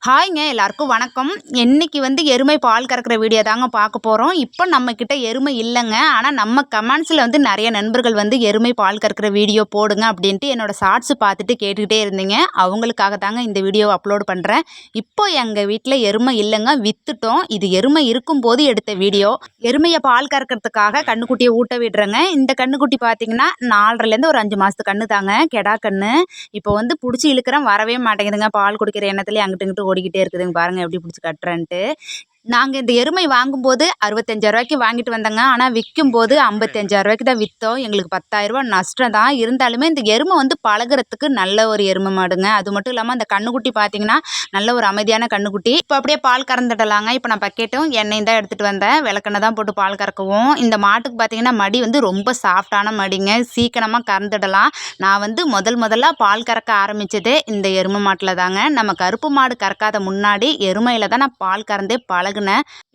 ஹாய்ங்க எல்லாருக்கும் வணக்கம். இன்னைக்கு எருமை பால் கறக்கிற வீடியோ தாங்க பார்க்க போகிறோம். இப்போ நம்மக்கிட்ட எருமை இல்லைங்க. ஆனால் நம்ம கமெண்ட்ஸில் நிறைய நண்பர்கள் எருமை பால் கறக்கிற வீடியோ போடுங்க அப்படின்ட்டு என்னோட ஷார்ட்ஸ் பார்த்துட்டு கேட்டுக்கிட்டே இருந்தீங்க. அவங்களுக்காக தாங்க இந்த வீடியோ அப்லோட் பண்ணுறேன். இப்போ எங்கள் வீட்டில் எருமை இல்லைங்க, விற்றுட்டோம். இது எருமை இருக்கும்போது எடுத்த வீடியோ. எருமையை பால் கறக்கிறதுக்காக கண்ணுக்குட்டியை ஊட்ட விடுறேங்க. இந்த கண்ணுக்குட்டி பார்த்தீங்கன்னா 4லேருந்து ஒரு 5 மாதத்து கண்ணு தாங்க, கெடா கண்ணு. இப்போ பிடிச்சி இழுக்கிறேன், வரவே மாட்டேங்குதுங்க. பால் குடிக்கிற எண்ணத்துலேயே அங்கிட்டு இங்கிட்டு ஓடிக்கிட்டே இருக்குதுங்க. பாருங்க எப்படி பிடிச்சி கட்டுறேன்ட்டு. நாங்கள் இந்த எருமை வாங்கும்போது 65,000 வாங்கிட்டு வந்தோங்க. ஆனால் விற்கும்போது 55,000 தான் விற்றோம். எங்களுக்கு 10,000 நஷ்டம் தான். இருந்தாலுமே இந்த எருமை பழகுறதுக்கு நல்ல ஒரு எருமை மாடுங்க. அது மட்டும் இல்லாமல் அந்த கண்ணுக்குட்டி பார்த்தீங்கன்னா நல்ல ஒரு அமைதியான கண்ணுக்குட்டி. இப்போ அப்படியே பால் கறந்துடலாங்க. இப்போ நான் பக்கெட்டும் எண்ணெயும் தான் எடுத்துகிட்டு வந்தேன். விளக்கெண்ணெய் தான் போட்டு பால் கறக்கவும். இந்த மாட்டுக்கு பார்த்தீங்கன்னா மடி ரொம்ப சாஃப்டான மடிங்க, சீக்கிரமாக கறந்துடலாம். நான் முதல்ல பால் கறக்க ஆரம்பித்ததே இந்த எருமை மாட்டில் தாங்க. நம்ம கருப்பு மாடு கறக்காத முன்னாடி எருமையில் தான் நான் பால் கறந்தே பழகுனேன்.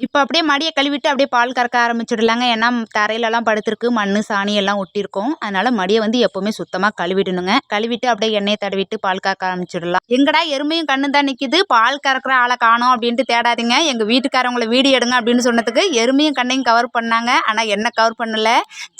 இப்போ அப்படியே மடியை கழுவிட்டு அப்படியே பால் கறக்க ஆரம்பிச்சிடலாங்க. ஏன்னா தரையிலலாம் படுத்திருக்கு, மண் சாணி எல்லாம் ஒட்டியிருக்கும். அதனால மடியை எப்பவுமே சுத்தமாக கழுவிடணுங்க. கழுவிட்டு அப்படியே எண்ணெயை தடவிட்டு பால் கறக்க ஆரம்பிச்சிடலாம். எங்கடா எருமையும் கண்ணு தான் நிற்கிது, பால் கறக்கிற ஆளை காணோம் அப்படின்ட்டு தேடாதீங்க. எங்கள் வீட்டுக்காரவங்களை வீடியோ எடுங்க அப்படின்னு சொன்னதுக்கு எருமையும் கண்ணையும் கவர் பண்ணாங்க. ஆனால் என்ன கவர் பண்ணல.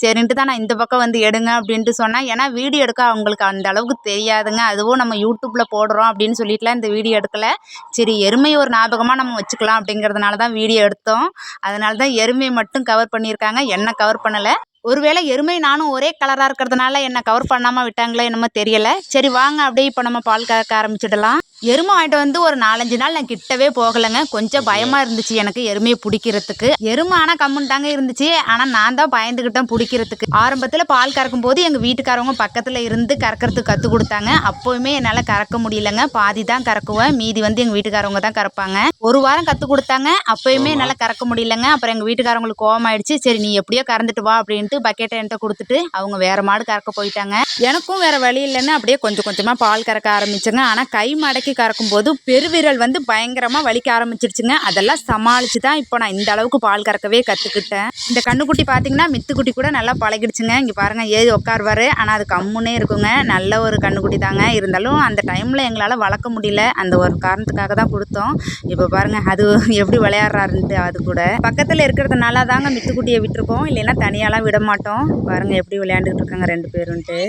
சரின்ட்டு தான் நான் இந்த பக்கம் எடுங்க அப்படின்ட்டு சொன்னேன். ஏன்னா வீடியோ எடுக்க அவங்களுக்கு அந்த அளவுக்கு தெரியாதுங்க. அதுவும் நம்ம யூடியூப்பில் போடுறோம் அப்படின்னு சொல்லிட்டுலாம் இந்த வீடியோ எடுக்கலை. சரி எருமையை ஒரு ஞாபகமாக நம்ம வச்சுக்கலாம் அப்படிங்கிறதுனால தான் வீடியோ எடுத்தோம். அதனால தான் எருமையை மட்டும் கவர் பண்ணியிருக்காங்க, என்ன கவர் பண்ணலை. ஒருவேளை எருமை நானும் ஒரே கலராக இருக்கிறதுனால என்ன கவர் பண்ணாமல் விட்டாங்களோ என்னமோ தெரியலை. சரி வாங்க அப்படியே இப்போ நம்ம பால் கறக்க ஆரம்பிச்சிடலாம். எருமை வாங்கிட்டு ஒரு 4-5 நாள் நான் கிட்டவே போகலைங்க. கொஞ்சம் பயமாக இருந்துச்சு எனக்கு எருமையை பிடிக்கிறதுக்கு. எருமை ஆனால் கம்முன்னு தாங்க இருந்துச்சு. ஆனால் நான் தான் பயந்துக்கிட்டேன் பிடிக்கிறதுக்கு. ஆரம்பத்தில் பால் கறக்கும் போது எங்கள் வீட்டுக்காரவங்க பக்கத்தில் இருந்து கறக்கிறதுக்கு கற்றுக் கொடுத்தாங்க. அப்போவுமே என்னால் கறக்க முடியலைங்க. பாதி தான் கறக்குவேன், மீதி எங்கள் வீட்டுக்காரவங்க தான் கறப்பாங்க. ஒரு வாரம் கற்றுக் கொடுத்தாங்க. அப்போயுமே என்னால் கறக்க முடியலைங்க. அப்புறம் எங்கள் வீட்டுக்காரவங்களுக்கு கோவம் ஆயிடுச்சு. சரி நீ எப்படியோ கறந்துட்டு வா அப்படின்ட்டு பக்கெட்டை என்கிட்ட கொடுத்துட்டு அவங்க வேறு மாடு கறக்க போயிட்டாங்க. எனக்கும் வேறு வழி இல்லைன்னு அப்படியே கொஞ்சம் கொஞ்சமாக பால் கறக்க ஆரம்பிச்சேங்க. ஆனால் கை மடக்கி கறக்கும் போது பெருவிரல் பயங்கரமாக வலிக்க ஆரம்பிச்சிருச்சுங்க. அதெல்லாம் சமாளித்து தான் இப்போ நான் இந்த அளவுக்கு பால் கறக்கவே கற்றுக்கிட்டேன். இந்த கண்ணுக்குட்டி பார்த்தீங்கன்னா மித்துக்குட்டி கூட நல்லா பழகிடுச்சுங்க. இங்கே பாருங்கள் ஏறி உட்காருவார், ஆனால் அது கம்முன்னே இருக்குங்க. நல்ல ஒரு கண்ணுக்குட்டி தாங்க. இருந்தாலும் அந்த டைமில் எங்களால் வளர்க்க முடியல, அந்த ஒரு காரணத்துக்காக தான் கொடுத்தோம். இப்போ பாருங்கள் அது எப்படி விளையாடுறாருன்ட்டு. அது கூட பக்கத்தில் இருக்கிறதுனால தாங்க மித்துக்குட்டியை விட்டுருக்கோம், இல்லைன்னா தனியாலாம் விட மாட்டோம். பாருங்கள் எப்படி விளையாண்டுக்கிட்டு இருக்காங்க 2 பேருன்ட்டு.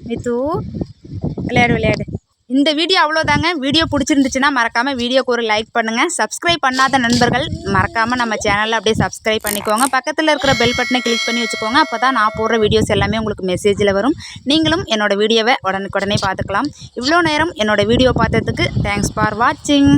மித்து விளையாடு. இந்த வீடியோ அவ்வளோதாங்க. வீடியோ பிடிச்சிருந்துச்சுன்னா மறக்காமல் வீடியோக்கு ஒரு லைக் பண்ணுங்கள். சப்ஸ்கிரைப் பண்ணாத நண்பர்கள் மறக்காமல் நம்ம சேனலில் அப்படியே சப்ஸ்கிரைப் பண்ணிக்கோங்க. பக்கத்தில் இருக்கிற பெல் பட்டனை கிளிக் பண்ணி வச்சுக்கோங்க. அப்போ தான் நான் போடுற வீடியோஸ் எல்லாமே உங்களுக்கு மெசேஜில் வரும். நீங்களும் என்னோடய வீடியோவை உடனுக்குடனே பார்த்துக்கலாம். இவ்வளோ நேரம் என்னோடய வீடியோ பார்த்ததுக்கு தேங்க்ஸ் ஃபார் வாட்சிங்.